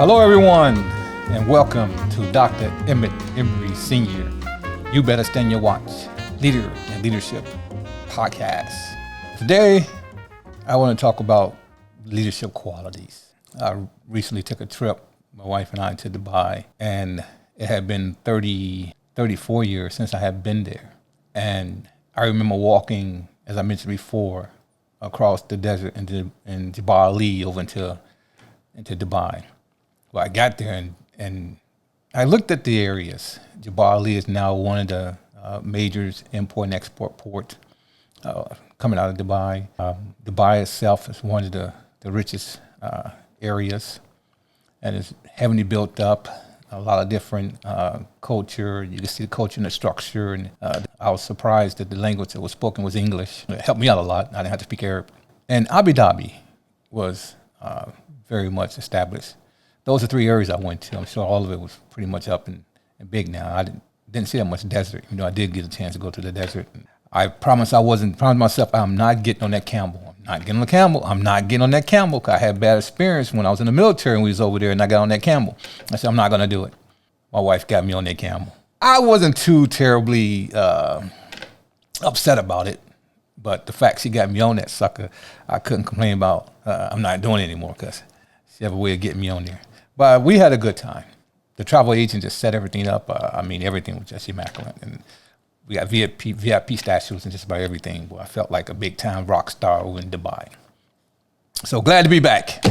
Hello, everyone, and welcome to Dr. Emmett Emery Sr. You Better Stand Your Watch, Leader and Leadership Podcast. Today, I want to talk about leadership qualities. I recently took a trip, my wife and I, to Dubai, and it had been 34 years since I had been there. And I remember walking, as I mentioned before, across the desert in Jebel Ali over into Dubai. Well, I got there and I looked at the areas. Jebel Ali is now one of the major import and export ports coming out of Dubai. Dubai itself is one of the richest areas, and it's heavily built up. A lot of different culture. You can see the culture and the structure. And I was surprised that the language that was spoken was English. It helped me out a lot. I didn't have to speak Arab. And Abu Dhabi was very much established. Those are three areas I went to. I'm sure all of it was pretty much up and big now. I didn't see that much desert. You know, I did get a chance to go to the desert. I promised myself I'm not getting on that camel. I'm not getting on that camel because I had bad experience when I was in the military and we was over there and I got on that camel. I said, I'm not going to do it. My wife got me on that camel. I wasn't too terribly upset about it, but the fact she got me on that sucker, I couldn't complain about. I'm not doing it anymore because she had a way of getting me on there. But we had a good time. The travel agent just set everything up. Everything was just immaculate. And we got VIP statues and just about everything. Well, I felt like a big-time rock star over in Dubai. So glad to be back.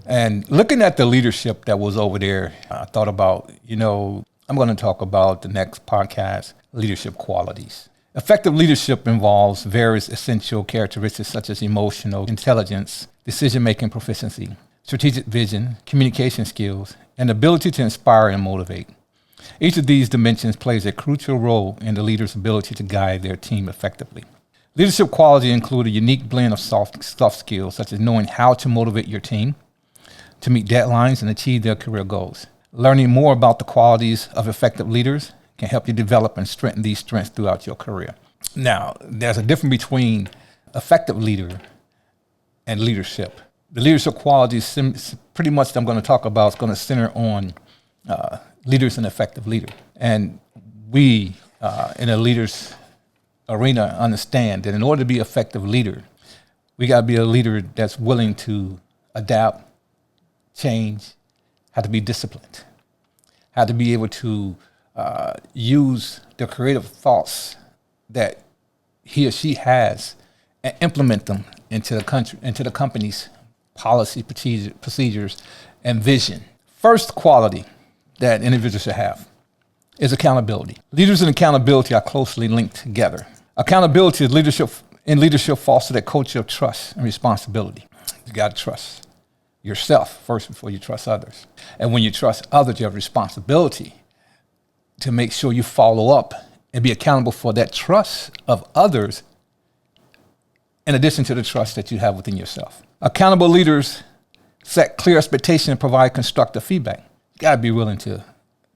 And looking at the leadership that was over there, I thought about, I'm going to talk about the next podcast, leadership qualities. Effective leadership involves various essential characteristics such as emotional intelligence, decision-making proficiency, strategic vision, communication skills, and ability to inspire and motivate. Each of these dimensions plays a crucial role in the leader's ability to guide their team effectively. Leadership qualities include a unique blend of soft skills, such as knowing how to motivate your team to meet deadlines and achieve their career goals. Learning more about the qualities of effective leaders can help you develop and strengthen these strengths throughout your career. Now, there's a difference between effective leader and leadership. The leadership qualities, pretty much that I'm going to talk about, is going to center on leaders and effective leader. And we, in a leader's arena, understand that in order to be an effective leader, we got to be a leader that's willing to adapt, change, have to be disciplined, have to be able to use the creative thoughts that he or she has and implement them into the company's policy, procedures, and vision. First quality that individuals should have is accountability. Leaders and accountability are closely linked together. Accountability is leadership fosters a culture of trust and responsibility. You got to trust yourself first before you trust others. And when you trust others, you have responsibility to make sure you follow up and be accountable for that trust of others in addition to the trust that you have within yourself. Accountable leaders set clear expectations and provide constructive feedback. You got to be willing to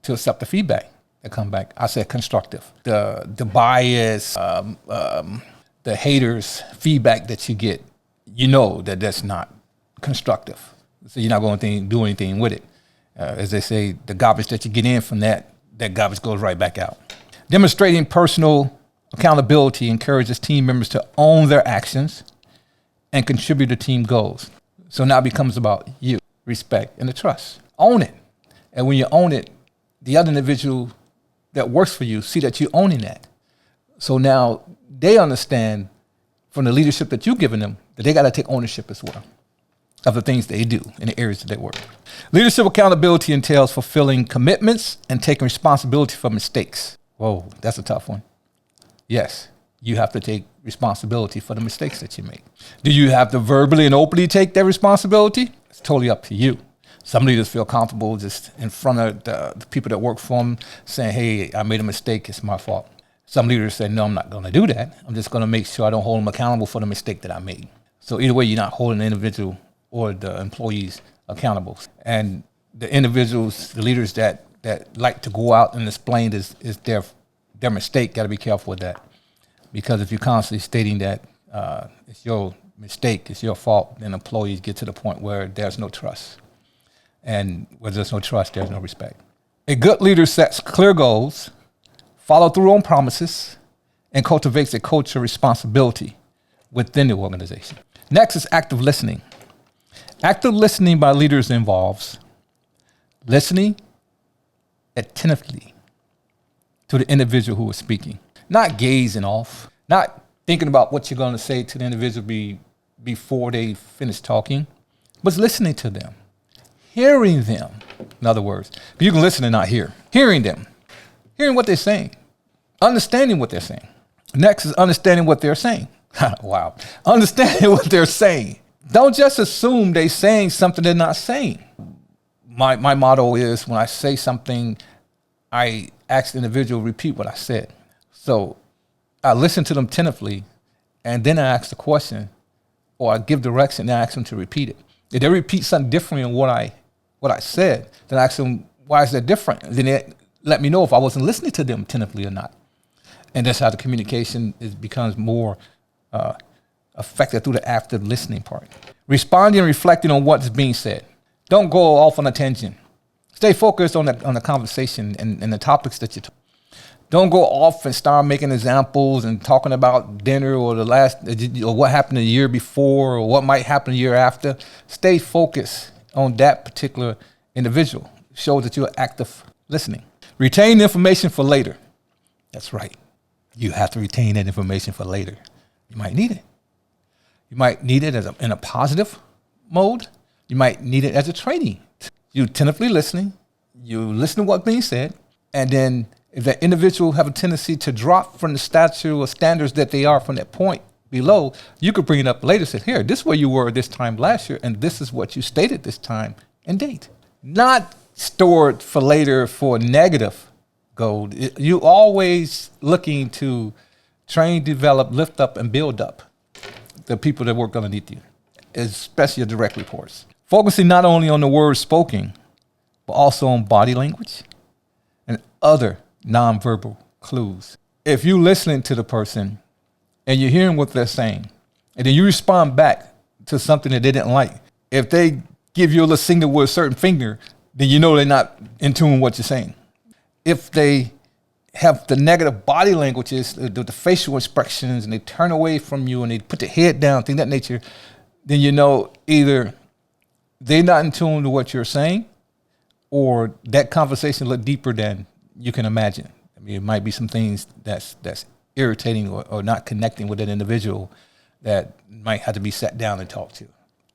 accept the feedback that come back. I said constructive. The bias, the haters' feedback that you get, that's not constructive. So you're not going to do anything with it. As they say, the garbage that you get in from that garbage goes right back out. Demonstrating personal accountability encourages team members to own their actions and contribute to team goals. So now it becomes about you, respect, and the trust. Own it. And when you own it, the other individual that works for you see that you're owning that. So now they understand from the leadership that you've given them that they got to take ownership as well of the things they do in the areas that they work. Leadership accountability entails fulfilling commitments and taking responsibility for mistakes. Whoa, that's a tough one. Yes, you have to take responsibility for the mistakes that you make. Do you have to verbally and openly take that responsibility? It's totally up to you. Some leaders feel comfortable just in front of the people that work for them saying, hey, I made a mistake, it's my fault. Some leaders say, no, I'm not going to do that. I'm just going to make sure I don't hold them accountable for the mistake that I made. So either way, you're not holding the individual or the employees accountable. And the individuals, the leaders that like to go out and explain is their mistake, got to be careful with that. Because if you're constantly stating that it's your mistake, it's your fault, then employees get to the point where there's no trust. And where there's no trust, there's no respect. A good leader sets clear goals, follows through on promises, and cultivates a culture of responsibility within the organization. Next is active listening. Active listening by leaders involves listening attentively to the individual who is speaking, not gazing off, not thinking about what you're going to say to the individual before they finish talking, but listening to them, hearing them. In other words, you can listen and not hear. Hearing them, hearing what they're saying, understanding what they're saying. Next is understanding what they're saying. Wow. Understanding what they're saying. Don't just assume they're saying something they're not saying. My motto is when I say something, I ask the individual to repeat what I said. So I listen to them attentively, and then I ask the question, or I give direction and I ask them to repeat it. If they repeat something different than what I said, then I ask them, why is that different? Then they let me know if I wasn't listening to them attentively or not. And that's how the communication becomes more effective through the active listening part. Responding and reflecting on what's being said. Don't go off on a tangent. Stay focused on the conversation and the topics that you're talking. Don't go off and start making examples and talking about dinner or or what happened the year before or what might happen the year after. Stay focused on that particular individual. Show that you're active listening. Retain information for later. That's right. You have to retain that information for later. You might need it. You might need it in a positive mode. You might need it as a training. You attentively listening. You listen to what's being said. And then if that individual have a tendency to drop from the stature or standards that they are from that point below, you could bring it up later. Say, here, this is where you were this time last year, and this is what you stated this time and date. Not stored for later for negative gold. You always looking to train, develop, lift up, and build up the people that work underneath you, especially your direct reports. Focusing not only on the words spoken, but also on body language and other nonverbal clues. If you're listening to the person and you're hearing what they're saying, and then you respond back to something that they didn't like, if they give you a little signal with a certain finger, then you know they're not in tune with what you're saying. If they have the negative body languages, the facial expressions, and they turn away from you and they put their head down, things of that nature, then you know either they're not in tune to what you're saying, or that conversation look deeper than you can imagine. I mean, it might be some things that's irritating or not connecting with that individual that might have to be sat down and talked to.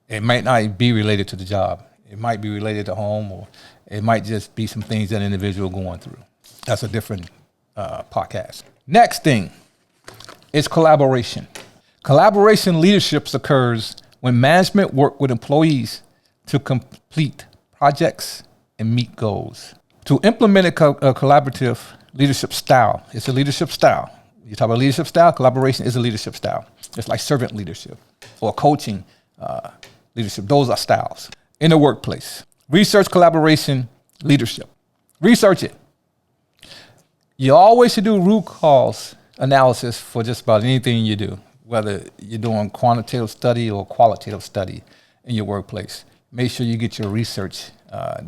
It might not be related to the job. It might be related to home, or it might just be some things that individual going through. That's a different podcast. Next thing is collaboration. Collaboration leadership occurs when management work with employees to complete projects and meet goals. To implement a collaborative leadership style, it's a leadership style. You talk about leadership style, collaboration is a leadership style. It's like servant leadership or coaching leadership. Those are styles. In the workplace, research collaboration leadership. Research it. You always should do root cause analysis for just about anything you do, whether you're doing quantitative study or qualitative study in your workplace. Make sure you get your research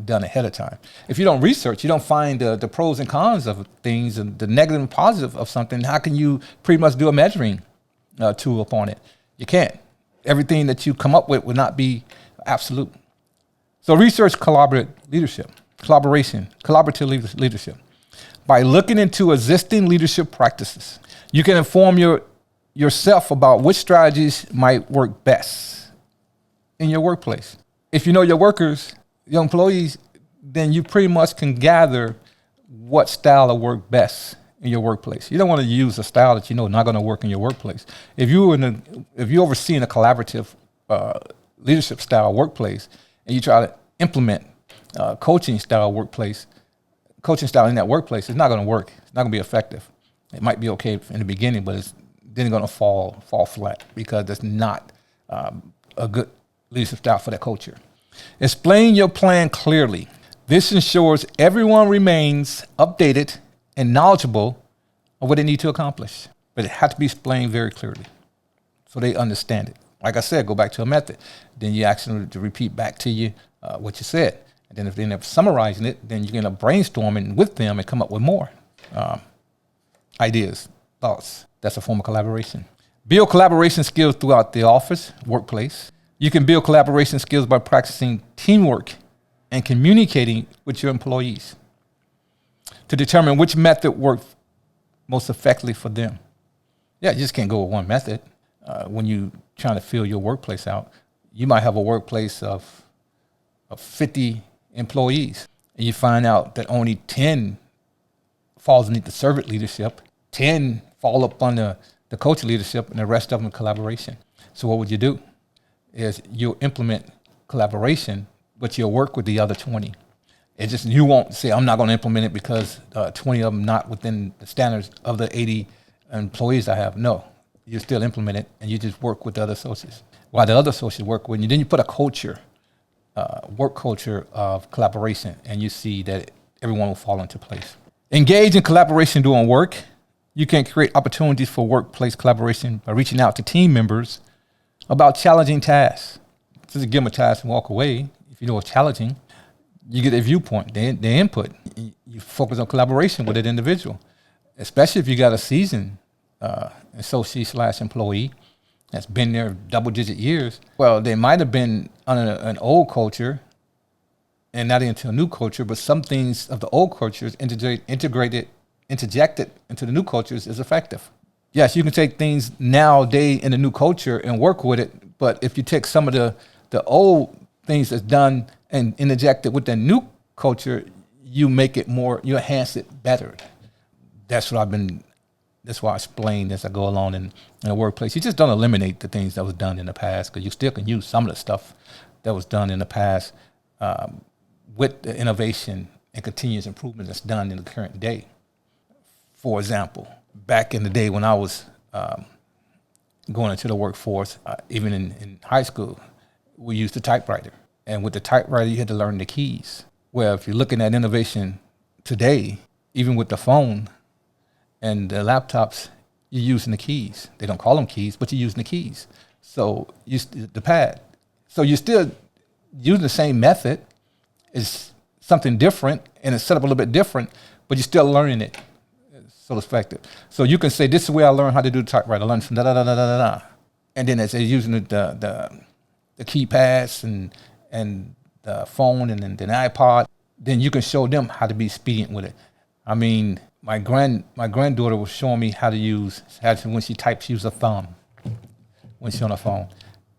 done ahead of time. If you don't research, you don't find the pros and cons of things and the negative and positive of something, how can you pretty much do a measuring tool upon it? You can't. Everything that you come up with would not be absolute. So research collaborative leadership. By looking into existing leadership practices, you can inform yourself about which strategies might work best in your workplace. If you know your workers, your employees, then you pretty much can gather what style will work best in your workplace. You don't want to use a style that you know is not going to work in your workplace. If you're overseeing a collaborative leadership style workplace, and you try to implement coaching style in that workplace, it's not going to work. It's not going to be effective. It might be okay in the beginning, but it's then going to fall flat because that's not a good leadership style for that culture. Explain your plan clearly. This ensures everyone remains updated and knowledgeable of what they need to accomplish. But it has to be explained very clearly so they understand it. Like I said, go back to a method. Then you ask them to repeat back to you what you said. And then if they end up summarizing it, then you can end up brainstorming with them and come up with more ideas, thoughts. That's a form of collaboration. Build collaboration skills throughout the office, workplace. You can build collaboration skills by practicing teamwork and communicating with your employees to determine which method works most effectively for them. Yeah, you just can't go with one method. When you're trying to fill your workplace out, you might have a workplace of 50 employees, and you find out that only 10 falls underneath the servant leadership, 10 fall up under the coach leadership, and the rest of them collaboration. So what would you do? Is you'll implement collaboration, but you'll work with the other 20. It just, you won't say, I'm not going to implement it because 20 of them not within the standards of the 80 employees I have. No, you still implement it, and you just work with the other associates. While the other associates work with you, then you put a culture, work culture of collaboration, and you see that everyone will fall into place. Engage in collaboration during work. You can create opportunities for workplace collaboration by reaching out to team members about challenging tasks. Just give them a task and walk away. If you know it's challenging, you get their viewpoint, their input. You focus on collaboration with that individual, especially if you got a seasoned associate/employee that's been there double-digit years. Well, they might have been under an old culture and not into a new culture, but some things of the old cultures interjected into the new cultures is effective. Yes, you can take things nowadays in the new culture and work with it, but if you take some of the old things that's done and interject it with the new culture, you make it more, you enhance it better. That's why I explain as I go along in the workplace. You just don't eliminate the things that was done in the past, because you still can use some of the stuff that was done in the past with the innovation and continuous improvement that's done in the current day. For example, back in the day when I was going into the workforce, even in high school, we used the typewriter. And with the typewriter, you had to learn the keys. Well, if you're looking at innovation today, even with the phone and the laptops, you're using the keys. They don't call them keys, but you're using the keys. So the pad. So you're still using the same method. It's something different, and it's set up a little bit different, but you're still learning it. So effective. So you can say, this is the way I learned how to do the typewriter. I learned from da-da-da-da-da-da. And then as they're using the keypads and the phone and then the iPod, then you can show them how to be expedient with it. I mean, my granddaughter was showing me how to use, when she types, use a thumb when she's on the phone.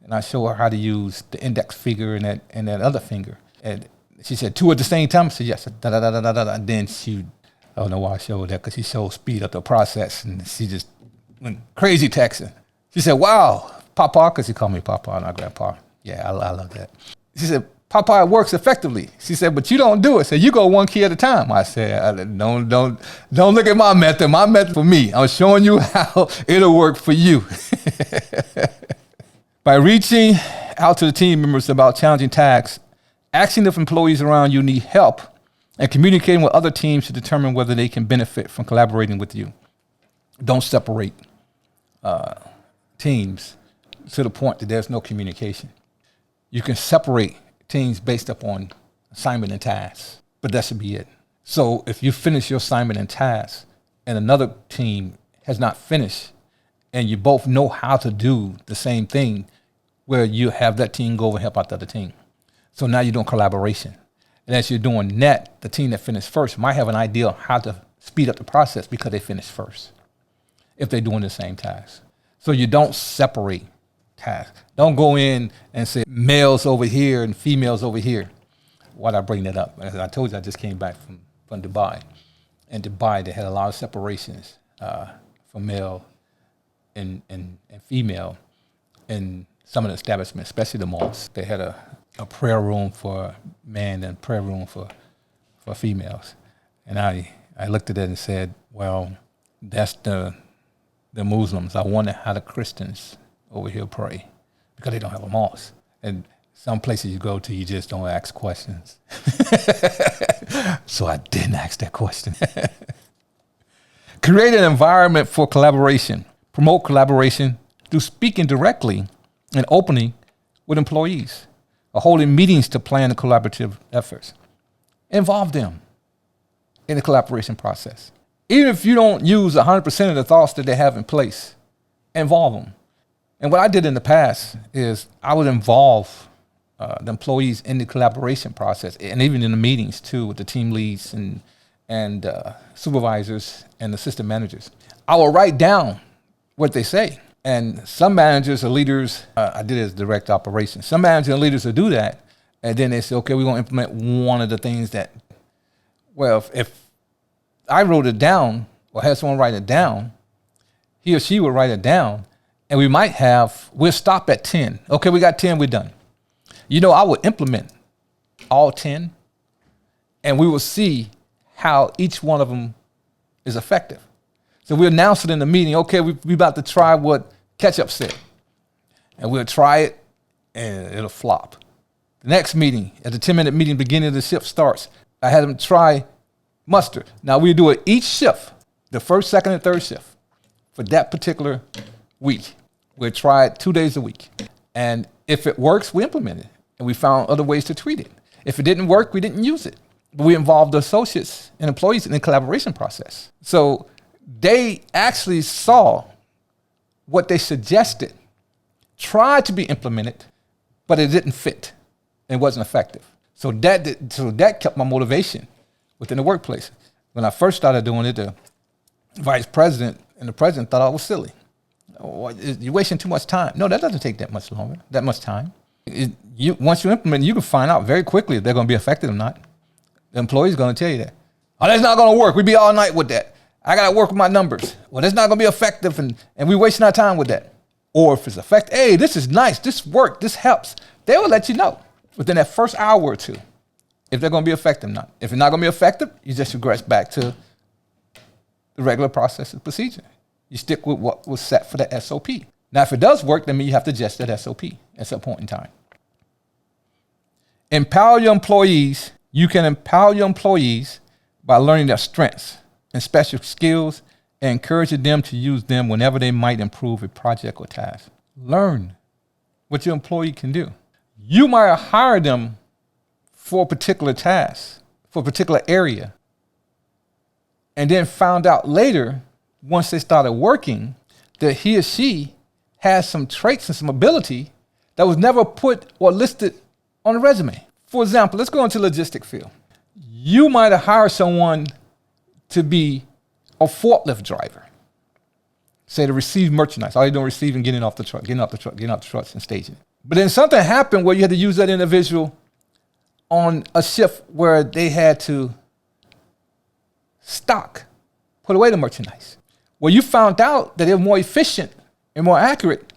And I show her how to use the index finger and that other finger. And she said, two at the same time? I said, yes. Da-da-da-da-da-da. And then I don't know why I showed that, because she showed speed up the process, and she just went crazy texting. She said, wow, Papa, because she called me Papa, not Grandpa. Yeah, I love that. She said, Papa, it works effectively. She said, but you don't do it. So you go one key at a time. I said, don't look at my method. My method for me. I'm showing you how it'll work for you. By reaching out to the team members about challenging tasks, asking if employees around you need help, and communicating with other teams to determine whether they can benefit from collaborating with you. Don't separate teams to the point that there's no communication. You can separate teams based upon assignment and tasks, but that should be it. So if you finish your assignment and task and another team has not finished, and you both know how to do the same thing, where you have that team go over and help out the other team. So now you're doing collaboration. And as you're doing that, the team that finished first might have an idea of how to speed up the process because they finished first, if they're doing the same task. So you don't separate tasks. Don't go in and say males over here and females over here. Why'd I bring that up? As I told you, I just came back from Dubai. In Dubai, they had a lot of separations for male and female in some of the establishments, especially the malls. They had a prayer room for men and prayer room for females. And I looked at it and said, well, that's the Muslims. I wonder how the Christians over here pray, because they don't have a mosque. And some places you go to, you just don't ask questions. So I didn't ask that question. Create an environment for collaboration. Promote collaboration through speaking directly and openly with employees. or holding meetings to plan the collaborative efforts. Involve them in the collaboration process. Even if you don't use 100% of the thoughts that they have in place, involve them. And what I did in the past is I would involve the employees in the collaboration process, and even in the meetings too, with the team leads and supervisors and assistant managers. I will write down what they say. And some managers or leaders, I did it as direct operations. Some managers and leaders will do that, and then they say, okay, we're going to implement one of the things that, well, if I wrote it down or had someone write it down, he or she would write it down, and we'll stop at 10. Okay, we got 10, we're done. I would implement all 10, and we will see how each one of them is effective. So we announce it in the meeting, okay, we about to try what ketchup said. And we'll try it, and it'll flop. The next meeting, at the 10-minute meeting, beginning of the shift starts, I had them try mustard. Now we do it each shift, the first, second, and third shift, for that particular week. We'll try it 2 days a week. And if it works, we implement it. And we found other ways to treat it. If it didn't work, we didn't use it. But we involved the associates and employees in the collaboration process. So they actually saw what they suggested, tried to be implemented, but it didn't fit. It wasn't effective. So that kept my motivation within the workplace. When I first started doing it, the vice president and the president thought I was silly. Oh, you're wasting too much time. No, that doesn't take that much time. Once you implement, you can find out very quickly if they're going to be effective or not. The employee's going to tell you that. Oh, that's not going to work. We'd be all night with that. I got to work with my numbers. Well, that's not going to be effective, and we're wasting our time with that. Or if it's effective, hey, this is nice. This worked. This helps. They will let you know within that first hour or two if they're going to be effective or not. If it's not going to be effective, you just regress back to the regular process and procedure. You stick with what was set for the SOP. Now, if it does work, then you have to adjust that SOP at some point in time. Empower your employees. You can empower your employees by learning their strengths and special skills and encouraging them to use them whenever they might improve a project or task. Learn what your employee can do. You might hire them for a particular task, for a particular area, and then found out later, once they started working, that he or she has some traits and some ability that was never put or listed on a resume. For example, let's go into the logistic field. You might have hired someone to be a forklift driver, say to receive merchandise. All you're doing is receiving, getting off the trucks and staging it. But then something happened where you had to use that individual on a shift where they had to put away the merchandise. Well, you found out that they were more efficient and more accurate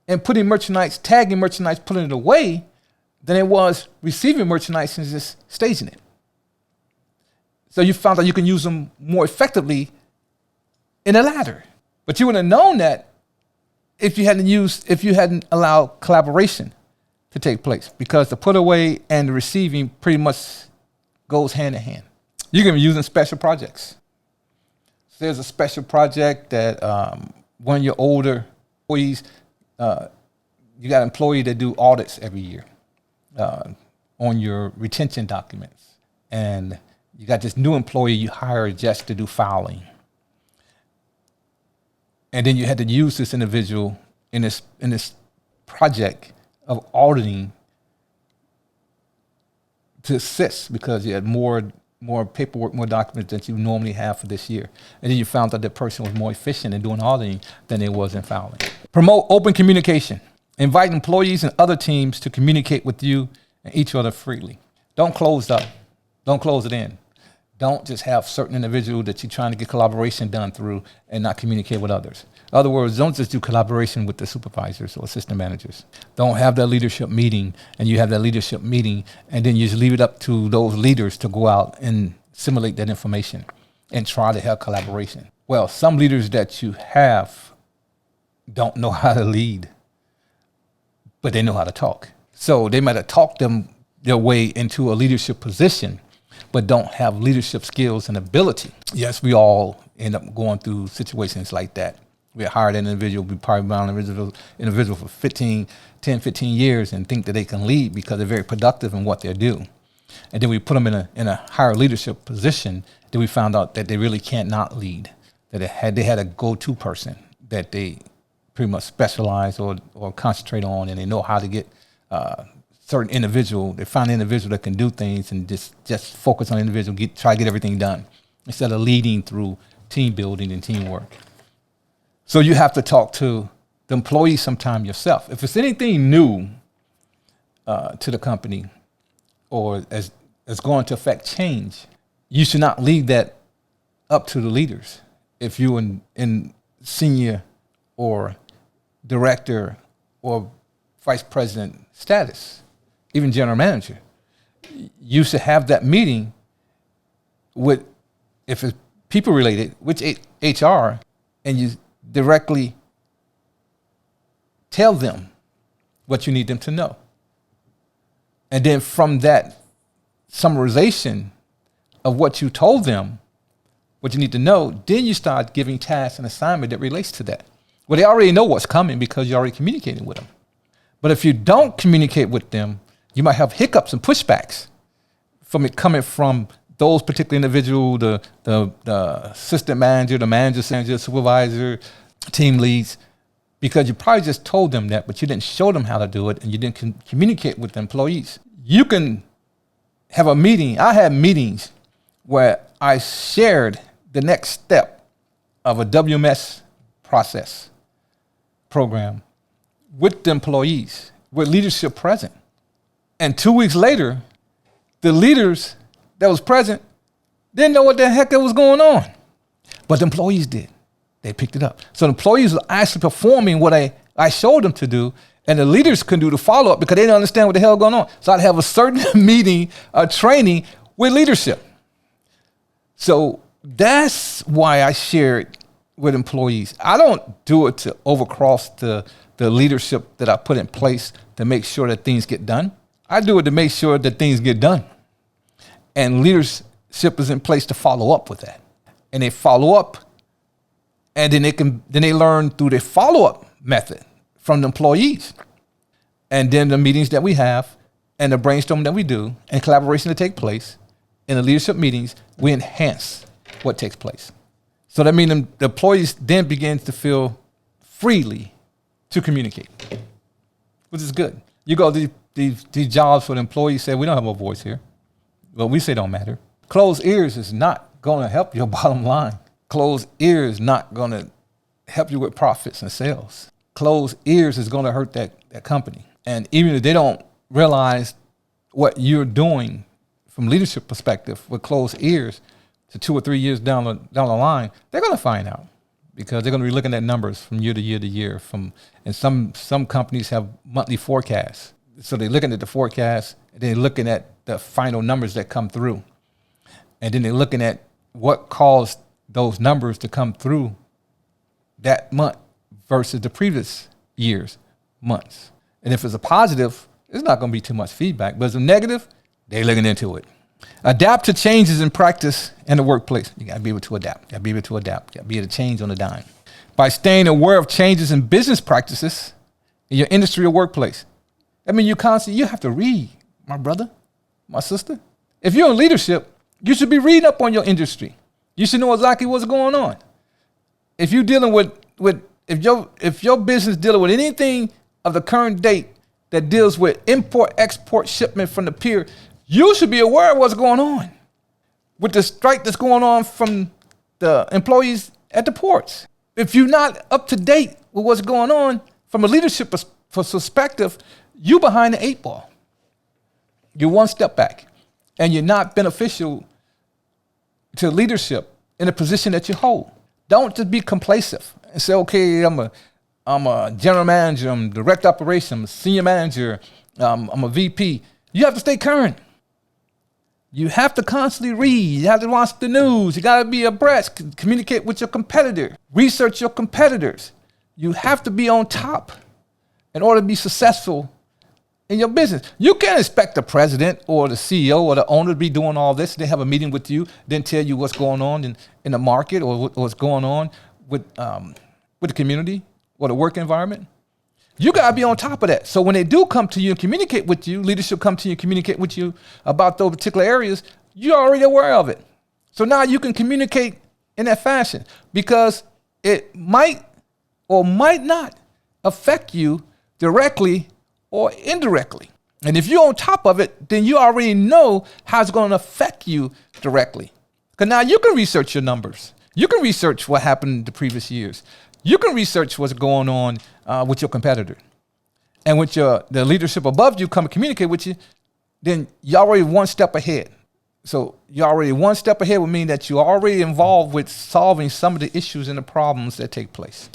in putting merchandise, tagging merchandise, putting it away than it was receiving merchandise and just staging it. So you found out you can use them more effectively in a ladder. But you wouldn't have known that if you hadn't allowed collaboration to take place, because the put away and the receiving pretty much goes hand in hand. You can be using special projects. So there's a special project that one of your older employees, you got an employee that do audits every year on your retention documents. And you got this new employee you hire just to do filing. And then you had to use this individual in this project of auditing to assist, because you had more paperwork, more documents than you normally have for this year. And then you found out that person was more efficient in doing auditing than it was in filing. Promote open communication. Invite employees and other teams to communicate with you and each other freely. Don't close up. Don't close it in. Don't just have certain individuals that you're trying to get collaboration done through and not communicate with others. In other words, don't just do collaboration with the supervisors or assistant managers. Don't have that leadership meeting and you have that leadership meeting and then you just leave it up to those leaders to go out and assimilate that information and try to have collaboration. Well, some leaders that you have don't know how to lead, but they know how to talk. So they might have talked their way into a leadership position, but don't have leadership skills and ability. Yes, we all end up going through situations like that We hire that individual, we probably been an individual for 15 years and think that they can lead because they're very productive in what they do. And then we put them in a higher leadership position. Then we found out that they really can't not lead, that they had a go-to person that they pretty much specialize or concentrate on, and they know how to get certain individual. They find an individual that can do things and just focus on the individual, try to get everything done instead of leading through team building and teamwork. So you have to talk to the employees sometime yourself. If it's anything new to the company or as going to affect change, you should not leave that up to the leaders. If you're in senior or director or vice president status, even general manager, you should have that meeting with, if it's people related, with HR, and you directly tell them what you need them to know. And then from that summarization of what you told them, what you need to know, then you start giving tasks and assignment that relates to that. Well, they already know what's coming because you're already communicating with them. But if you don't communicate with them, you might have hiccups and pushbacks from it coming from those particular individuals, the assistant manager, the manager, supervisor, team leads, because you probably just told them that, but you didn't show them how to do it and you didn't communicate with the employees. You can have a meeting. I had meetings where I shared the next step of a WMS process program with the employees, with leadership present. And 2 weeks later, the leaders that was present didn't know what the heck was going on. But the employees did. They picked it up. So the employees were actually performing what I showed them to do, and the leaders couldn't do the follow-up because they didn't understand what the hell going on. So I'd have a certain meeting, a training with leadership. So that's why I shared with employees. I don't do it to overcross the leadership that I put in place to make sure that things get done. I do it to make sure that things get done. And leadership is in place to follow up with that. And they follow up, and then they learn through the follow-up method from the employees. And then the meetings that we have and the brainstorming that we do and collaboration that take place in the leadership meetings, we enhance what takes place. So that means the employees then begin to feel freely to communicate, which is good. You go to these jobs where the employees say, we don't have a voice here. Well, we say don't matter. Closed ears is not going to help your bottom line. Closed ears is not going to help you with profits and sales. Closed ears is going to hurt that company. And even if they don't realize what you're doing from leadership perspective with closed ears, to 2 or 3 years down the line, they're going to find out because they're going to be looking at numbers from year to year to year. And some companies have monthly forecasts. So they're looking at the forecast, and they're looking at the final numbers that come through. And then they're looking at what caused those numbers to come through that month versus the previous year's months. And if it's a positive, it's not going to be too much feedback. But if it's a negative, they're looking into it. Adapt to changes in practice and the workplace. You got to be able to adapt. You got to be able to adapt. You got to be able to change on the dime. By staying aware of changes in business practices in your industry or workplace. I mean, you have to read, my brother, my sister. If you're in leadership, you should be reading up on your industry. You should know exactly what's going on. If you're dealing with if your business dealing with anything of the current date that deals with import, export, shipment from the pier, you should be aware of what's going on with the strike that's going on from the employees at the ports. If you're not up to date with what's going on from a leadership perspective, you're behind the 8 ball. You're one step back, and you're not beneficial to leadership in the position that you hold. Don't just be complacent and say, okay, I'm a general manager, I'm direct operations, I'm a senior manager, I'm a VP. You have to stay current. You have to constantly read. You have to watch the news. You got to be abreast, communicate with your competitor, research your competitors. You have to be on top in order to be successful in your business. You can't expect the president or the CEO or the owner to be doing all this. They have a meeting with you, then tell you what's going on in the market or what's going on with with the community or the work environment, you got to be on top of that. So when they do come to you and communicate with you, leadership come to you and communicate with you about those particular areas, you're already aware of it. So now you can communicate in that fashion, because it might or might not affect you directly or indirectly. And if you're on top of it, then you already know how it's going to affect you directly. Because now you can research your numbers. You can research what happened the previous years. You can research what's going on with your competitor. And with the leadership above you come and communicate with you, then you're already one step ahead. So you're already one step ahead would mean that you're already involved with solving some of the issues and the problems that take place.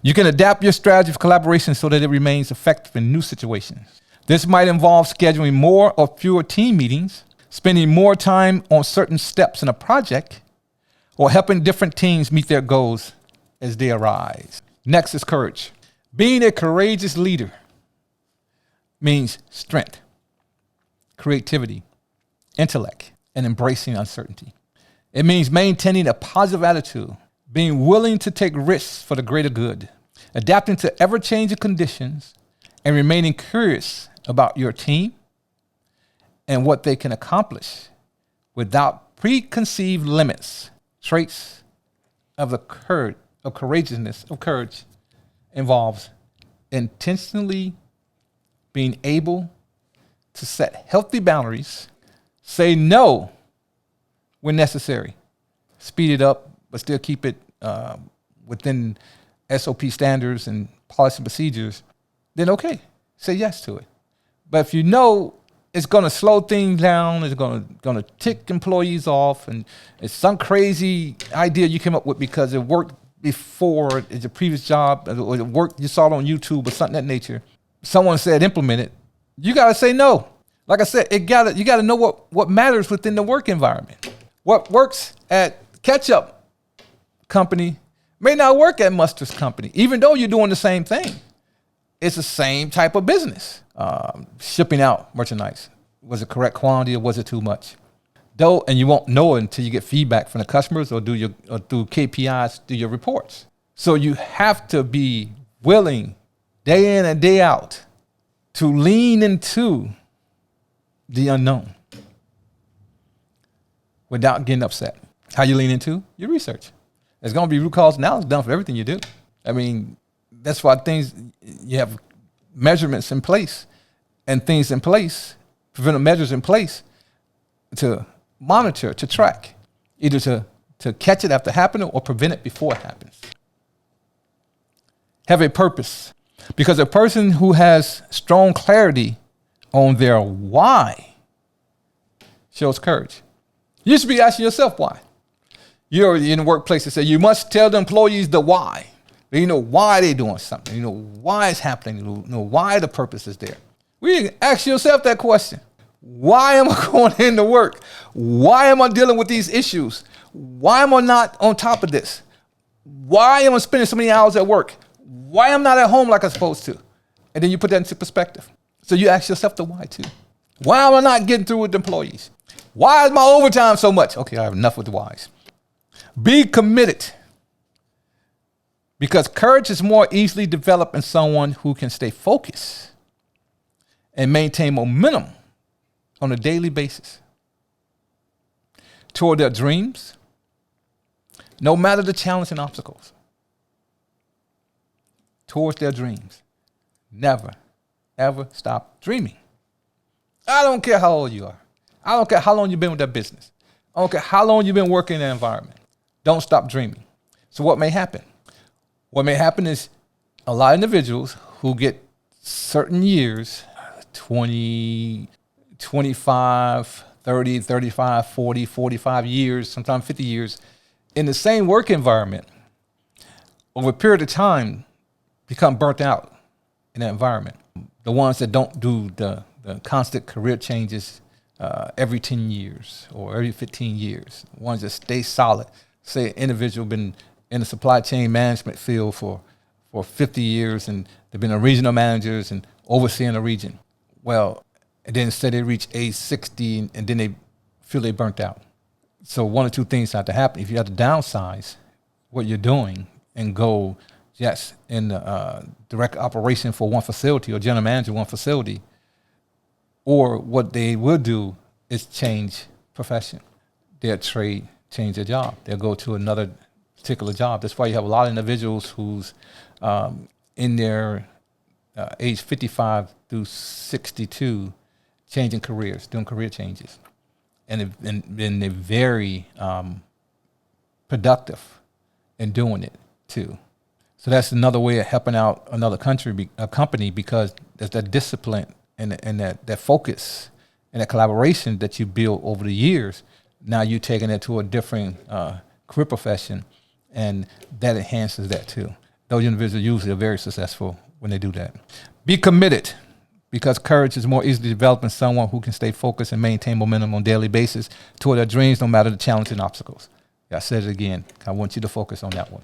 You can adapt your strategy for collaboration so that it remains effective in new situations. This might involve scheduling more or fewer team meetings, spending more time on certain steps in a project, or helping different teams meet their goals as they arise. Next is courage. Being a courageous leader means strength, creativity, intellect, and embracing uncertainty. It means maintaining a positive attitude, being willing to take risks for the greater good, adapting to ever-changing conditions, and remaining curious about your team and what they can accomplish without preconceived limits. Traits of courage involves intentionally being able to set healthy boundaries, say no when necessary, speed it up, but still keep it within SOP standards and policy and procedures, then okay, say yes to it. But if you know it's going to slow things down, it's going to tick employees off, and it's some crazy idea you came up with because it worked before at your previous job, or it worked, you saw it on YouTube or something of that nature, someone said implement it, you got to say no. Like I said, you got to know what matters within the work environment. What works at Ketchup Company may not work at Mustard's Company, even though you're doing the same thing. It's the same type of business. Shipping out merchandise. Was it correct quantity or was it too much? And you won't know it until you get feedback from the customers or through KPIs, through your reports. So you have to be willing, day in and day out, to lean into the unknown without getting upset. How you lean into? Your research. There's going to be root cause analysis done for everything you do. I mean, that's why you have measurements in place and things in place, preventive measures in place to monitor, to track, either to catch it after happening or prevent it before it happens. Have a purpose, because a person who has strong clarity on their why shows courage. You should be asking yourself why. You're in the workplace and say you must tell the employees the why. You know why they're doing something. You know why it's happening. You know why the purpose is there. We ask yourself that question. Why am I going into work? Why am I dealing with these issues? Why am I not on top of this? Why am I spending so many hours at work? Why am I not at home like I'm supposed to? And then you put that into perspective. So you ask yourself the why too. Why am I not getting through with the employees? Why is my overtime so much? Okay, I have enough with the whys. Be committed. Because courage is more easily developed in someone who can stay focused and maintain momentum on a daily basis toward their dreams, no matter the challenge and obstacles. Towards their dreams. Never, ever stop dreaming. I don't care how old you are. I don't care how long you've been with that business. I don't care how long you've been working in that environment. Don't stop dreaming. So what may happen? What may happen is a lot of individuals who get certain years, 20, 25, 30, 35, 40, 45 years, sometimes 50 years, in the same work environment, over a period of time, become burnt out in that environment. The ones that don't do the constant career changes every 10 years or every 15 years, the ones that stay solid. Say an individual been in the supply chain management field for 50 years and they've been a regional managers and overseeing a region. Well, and then say they reach age 60 and then they feel they burnt out. So one or two things have to happen. If you have to downsize, what you're doing and go just in the direct operation for one facility or general manager one facility. Or what they will do is change profession, their trade, change their job. They'll go to another particular job. That's why you have a lot of individuals who's in their age 55 through 62 changing careers, doing career changes. And they're very productive in doing it too. So that's another way of helping out another company, because there's that discipline and that focus and that collaboration that you build over the years. Now you're taking it to a different career profession, and that enhances that too. Those individuals usually are very successful when they do that. Be committed, because courage is more easily developed in someone who can stay focused and maintain momentum on a daily basis toward their dreams, no matter the challenges and obstacles. I said it again. I want you to focus on that one.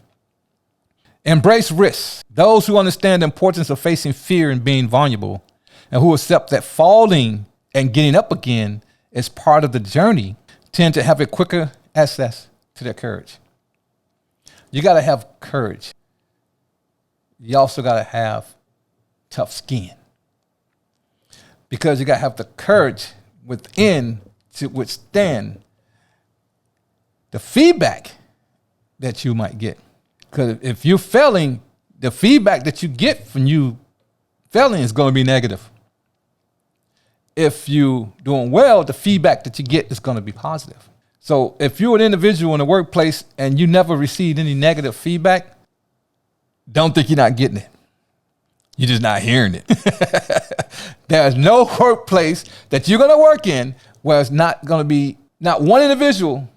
Embrace risks. Those who understand the importance of facing fear and being vulnerable, and who accept that falling and getting up again is part of the journey, tend to have a quicker access to their courage. You got to have courage. You also got to have tough skin, because you got to have the courage within to withstand the feedback that you might get. Because if you're failing, the feedback that you get from you failing is going to be negative. If you're doing well, the feedback that you get is going to be positive. So if you're an individual in the workplace and you never received any negative feedback, don't think you're not getting it. You're just not hearing it. There's no workplace that you're going to work in where it's not going to be, not one individual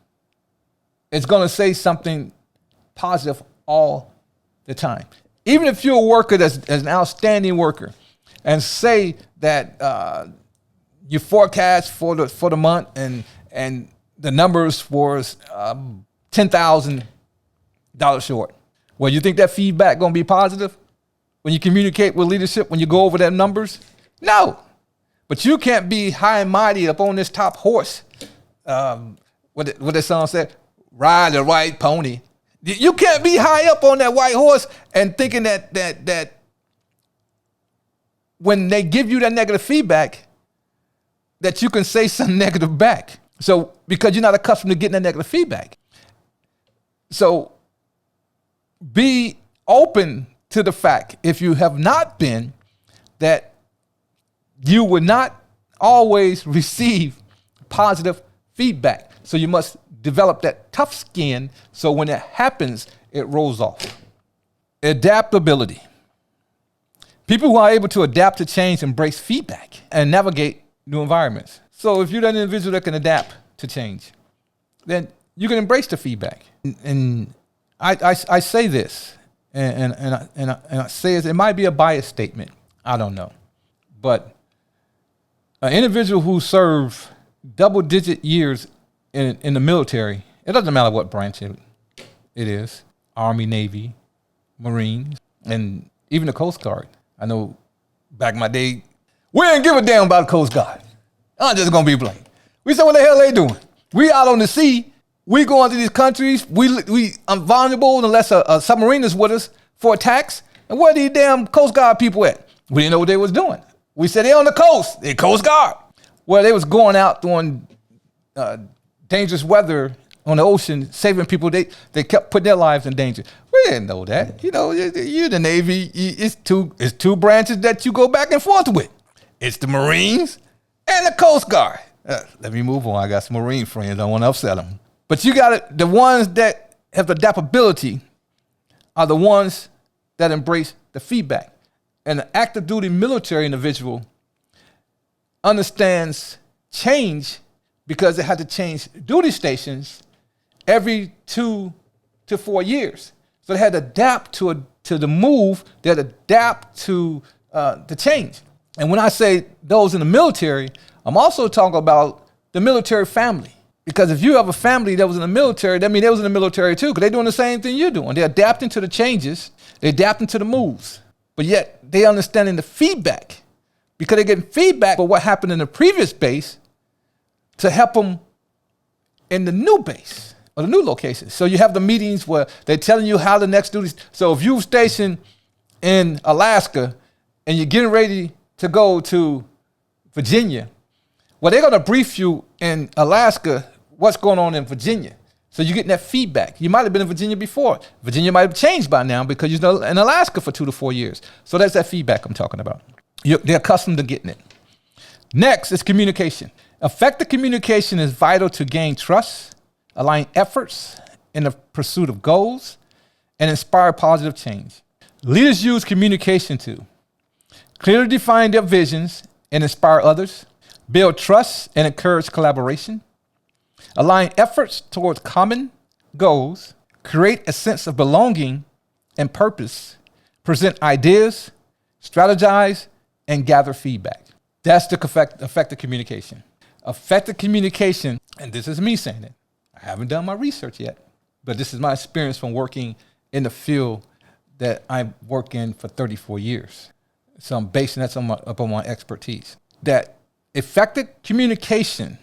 is going to say something positive all the time. Even if you're a worker that's an outstanding worker, and say that you forecast for the month and the numbers was $10,000 short. Well, you think that feedback going to be positive when you communicate with leadership, when you go over that numbers? No. But you can't be high and mighty up on this top horse. What that song said, ride the white pony. You can't be high up on that white horse and thinking that when they give you that negative feedback, that you can say something negative back. So, because you're not accustomed to getting that negative feedback. So, be open to the fact, if you have not been, that you would not always receive positive feedback. So you must develop that tough skin, so when it happens, it rolls off. Adaptability. People who are able to adapt to change embrace feedback and navigate new environments. So if you're that individual that can adapt to change, then you can embrace the feedback. And I say this, and I say it might be a biased statement. I don't know. But an individual who served double-digit years in the military, it doesn't matter what branch it is, Army, Navy, Marines, and even the Coast Guard. I know back in my day, we didn't give a damn about the Coast Guard. I'm just going to be blank. We said, what the hell they doing? We out on the sea. We go into these countries. We vulnerable unless a submarine is with us for attacks. And where are these damn Coast Guard people at? We didn't know what they was doing. We said, they on the coast. They Coast Guard. Well, they was going out doing dangerous weather on the ocean, saving people. They kept putting their lives in danger. We didn't know that. You know, you're the Navy. It's two branches that you go back and forth with. It's the Marines and the Coast Guard. Let me move on. I got some Marine friends. I don't want to upset them. But you got it. The ones that have the adaptability are the ones that embrace the feedback. And the active duty military individual understands change because they had to change duty stations every 2 to 4 years. So they had to adapt to the move. They had to adapt to the change. And when I say those in the military, I'm also talking about the military family. Because if you have a family that was in the military, that means they was in the military too, because they're doing the same thing you're doing. They're adapting to the changes. They're adapting to the moves. But yet they understanding the feedback, because they're getting feedback for what happened in the previous base to help them in the new base or the new location. So you have the meetings where they're telling you how the next duty. So if you're stationed in Alaska and you're getting ready to go to Virginia, well, they're going to brief you in Alaska what's going on in Virginia. So you're getting that feedback. You might have been in Virginia before. Virginia might have changed by now because you're in Alaska for 2 to 4 years. So that's that feedback I'm talking about. They're accustomed to getting it. Next is communication. Effective communication is vital to gain trust, align efforts in the pursuit of goals, and inspire positive change. Leaders use communication to clearly define their visions and inspire others, build trust and encourage collaboration, align efforts towards common goals, create a sense of belonging and purpose, present ideas, strategize, and gather feedback. That's the effective communication. Effective communication, and this is me saying it, I haven't done my research yet, but this is my experience from working in the field that I work in for 34 years. So I'm basing that upon my expertise. That effective communication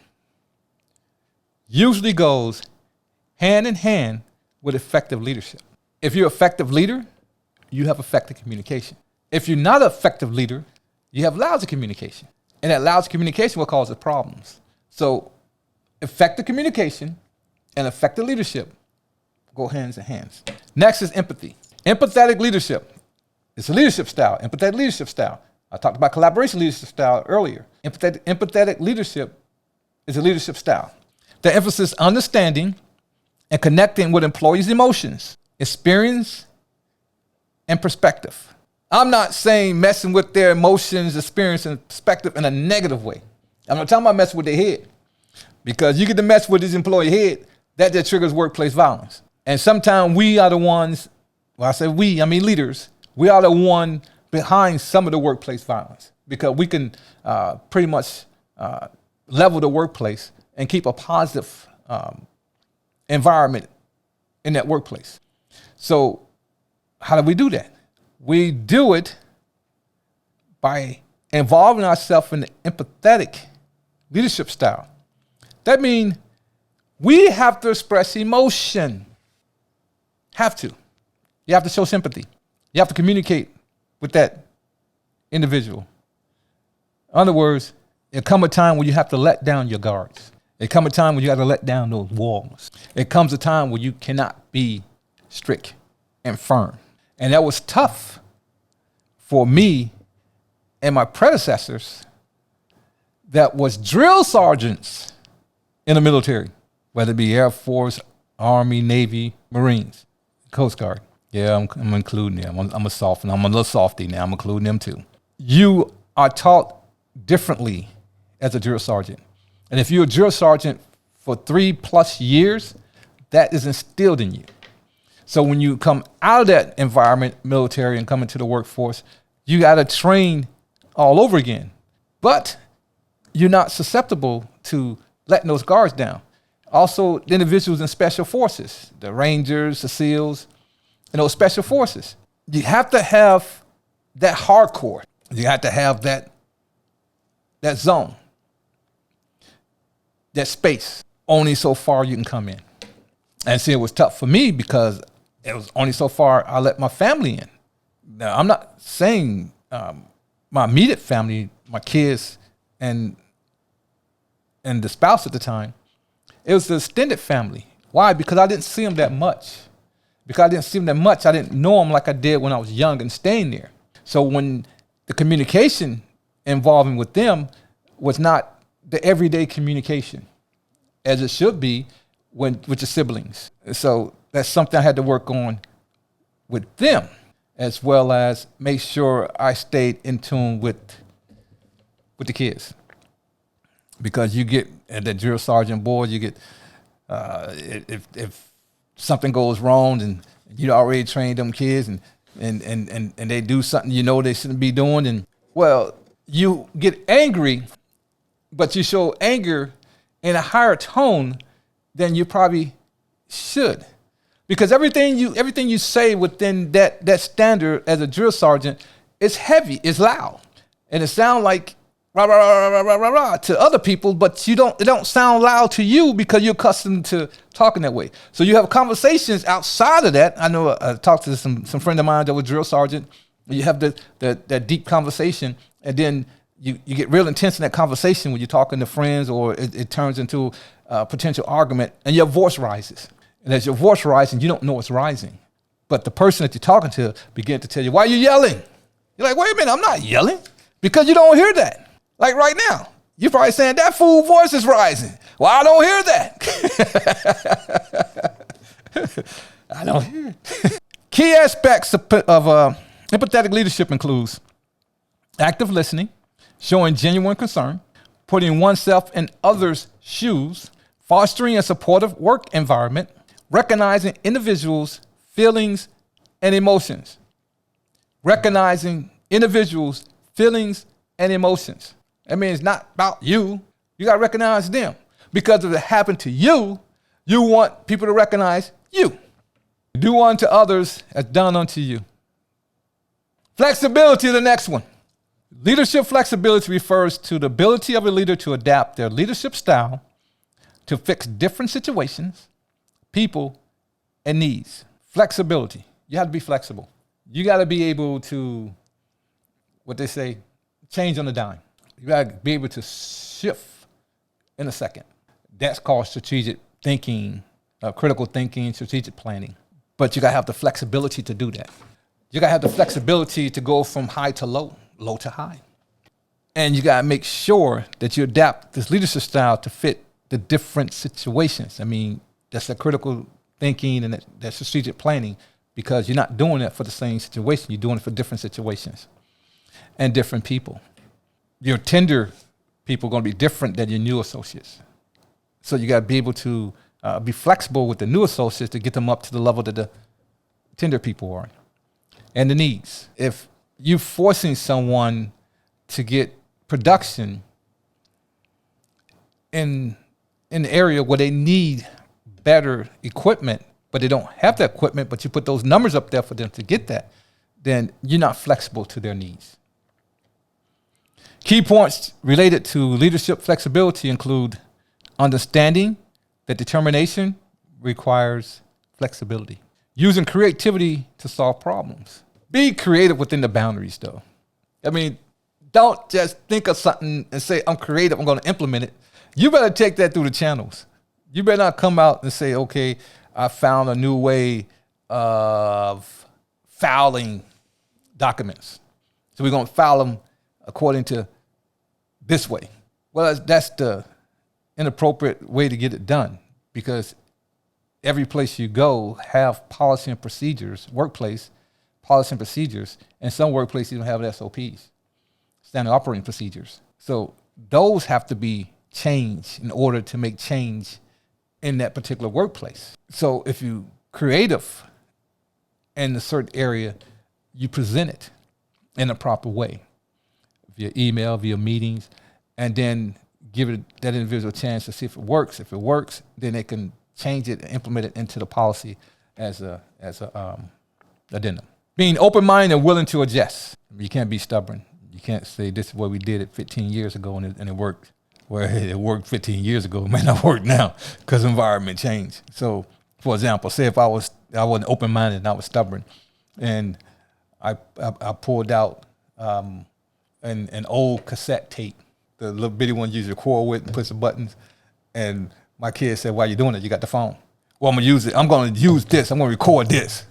usually goes hand in hand with effective leadership. If you're an effective leader, you have effective communication. If you're not an effective leader, you have lousy communication. And that lousy communication will cause problems. So effective communication and effective leadership go hands in hands. Next is empathy. Empathetic leadership. It's a leadership style, empathetic leadership style. I talked about collaboration leadership style earlier. Empathetic leadership is a leadership style. The emphasis on understanding and connecting with employees' emotions, experience, and perspective. I'm not saying messing with their emotions, experience, and perspective in a negative way. I'm not talking about messing with their head. Because you get to mess with this employee head, that triggers workplace violence. And sometimes we are the ones, well, I say we, I mean leaders, we are the one behind some of the workplace violence. Because we can pretty much level the workplace and keep a positive environment in that workplace. So how do we do that? We do it by involving ourselves in the empathetic leadership style. That means we have to express emotion. Have to. You have to show sympathy. You have to communicate with that individual. In other words, there comes a time when you have to let down your guards. There comes a time when you have to let down those walls. There comes a time when you cannot be strict and firm. And that was tough for me and my predecessors that was drill sergeants in the military, whether it be Air Force, Army, Navy, Marines, Coast Guard. Yeah, I'm including them. I'm a softy. I'm a little softy now. I'm including them too. You are taught differently as a drill sergeant. And if you're a drill sergeant for 3+ years, that is instilled in you. So when you come out of that environment, military, and come into the workforce, you got to train all over again. But you're not susceptible to letting those guards down. Also, the individuals in special forces, the Rangers, the SEALs, and those special forces. You have to have that hardcore. You have to have that zone, that space. Only so far you can come in. And see, it was tough for me because it was only so far I let my family in. Now, I'm not saying my immediate family, my kids, and the spouse at the time. It was the extended family. Why? Because I didn't see them that much. Because I didn't see them that much, I didn't know them like I did when I was young and staying there. So when the communication involving with them was not the everyday communication as it should be with your siblings. So that's something I had to work on with them, as well as make sure I stayed in tune with the kids. Because you get at that drill sergeant board, you get if something goes wrong and you already trained them kids and they do something you know they shouldn't be doing, and well, you get angry, but you show anger in a higher tone than you probably should. Because everything you say within that standard as a drill sergeant is heavy, is loud. And it sounds like rah, rah, rah, rah, rah, rah, rah, to other people, but it don't sound loud to you because you're accustomed to talking that way. So you have conversations outside of that. I know I talked to some friend of mine that was drill sergeant. You have that deep conversation, and then you get real intense in that conversation when you're talking to friends, or it turns into a potential argument, and your voice rises. And as your voice rises, you don't know it's rising. But the person that you're talking to begin to tell you, why are you yelling? You're like, wait a minute, I'm not yelling. Because you don't hear that. Like right now, you're probably saying that fool voice is rising. Well, I don't hear that. I don't hear it. Key aspects of empathetic leadership includes active listening, showing genuine concern, putting oneself in others' shoes, fostering a supportive work environment, recognizing individuals' feelings and emotions. Recognizing individuals' feelings and emotions. I mean, it's not about you. You got to recognize them. Because if it happened to you, you want people to recognize you. Do unto others as done unto you. Flexibility, the next one. Leadership flexibility refers to the ability of a leader to adapt their leadership style to fix different situations, people, and needs. Flexibility. You have to be flexible. You got to be able to, what they say, change on a dime. You got to be able to shift in a second. That's called strategic thinking, critical thinking, strategic planning. But you got to have the flexibility to do that. You got to have the flexibility to go from high to low, low to high. And you got to make sure that you adapt this leadership style to fit the different situations. I mean, that's the critical thinking and that strategic planning, because you're not doing it for the same situation. You're doing it for different situations and different people. Your tender people are going to be different than your new associates. So you got to be able to be flexible with the new associates to get them up to the level that the tender people are. And the needs. If you're forcing someone to get production in an area where they need better equipment, but they don't have that equipment, but you put those numbers up there for them to get that, then you're not flexible to their needs. Key points related to leadership flexibility include understanding that determination requires flexibility. Using creativity to solve problems. Be creative within the boundaries, though. I mean, don't just think of something and say, I'm creative, I'm going to implement it. You better take that through the channels. You better not come out and say, okay, I found a new way of filing documents. So we're going to file them according to this way. Well, that's the inappropriate way to get it done, because every place you go have policy and procedures, workplace policy and procedures, and some workplaces even have SOPs, standard operating procedures. So those have to be changed in order to make change in that particular workplace. So if you're creative in a certain area, you present it in a proper way, via email, via meetings, and then give that individual a chance to see if it works. If it works, then they can change it and implement it into the policy as a addendum. Being open-minded and willing to adjust. You can't be stubborn. You can't say this is what we did it 15 years ago and it worked. Well, it worked 15 years ago. It may not work now because environment changed. So, for example, say if I wasn't open-minded and I was stubborn, and I pulled out an old cassette tape, the little bitty one you use your cord with and push the buttons, and my kid said, why are you doing it? You got the phone. Well, I'm going to use this. I'm going to record this.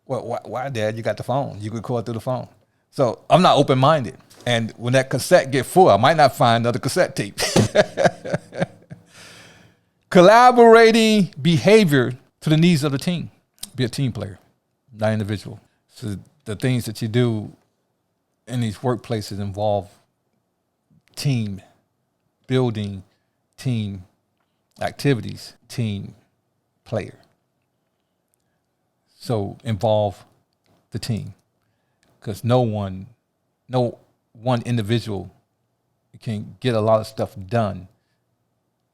Well, why, Dad? You got the phone. You can record through the phone. So I'm not open-minded. And when that cassette get full, I might not find another cassette tape. Collaborating behavior to the needs of the team. Be a team player, not individual. So the things that you do in these workplaces involve team building, team activities, team player. So involve the team, because no one individual can get a lot of stuff done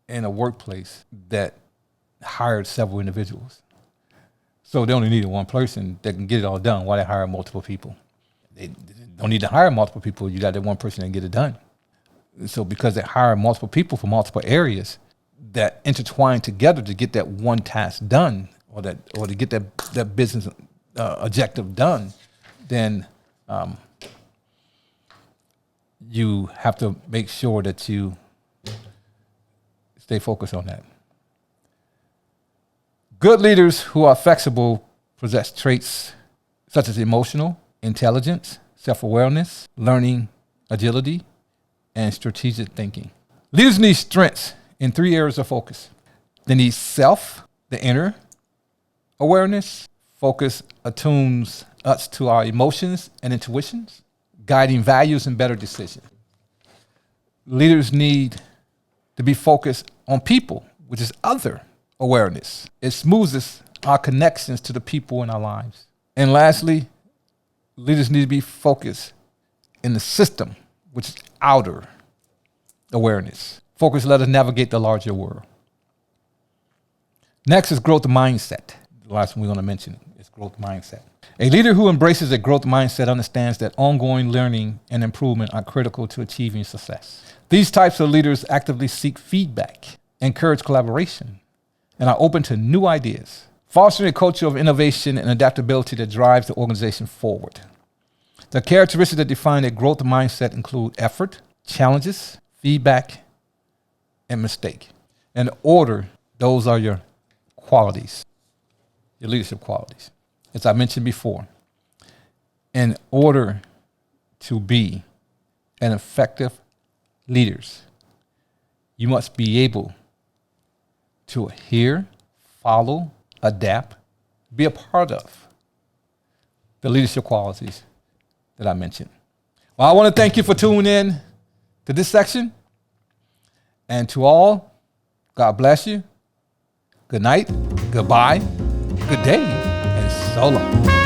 in a workplace that hired several individuals. So they only needed one person that can get it all done. Why they hire multiple people? They don't need to hire multiple people. You got that one person that can get it done. So because they hire multiple people for multiple areas that intertwine together to get that one task done, or to get that business objective done, then you have to make sure that you stay focused on that. Good leaders who are flexible possess traits such as emotional intelligence, self-awareness, learning agility, and strategic thinking. Leaders need strengths in 3 areas of focus. They need self, the inner awareness. Focus attunes us to our emotions and intuitions, guiding values and better decisions. Leaders need to be focused on people, which is other awareness. It smooths our connections to the people in our lives. And lastly, leaders need to be focused in the system, which is outer awareness. Focus let us navigate the larger world. Next is growth mindset. The last one we're going to mention is growth mindset. A leader who embraces a growth mindset understands that ongoing learning and improvement are critical to achieving success. These types of leaders actively seek feedback, encourage collaboration, and are open to new ideas, fostering a culture of innovation and adaptability that drives the organization forward. The characteristics that define a growth mindset include effort, challenges, feedback, and mistake. In order, those are your qualities, your leadership qualities. As I mentioned before, in order to be an effective leader, you must be able to hear, follow, adapt, be a part of the leadership qualities that I mentioned. Well, I want to thank you for tuning in to this section. And to all, God bless you. Good night, goodbye, good day, and so long.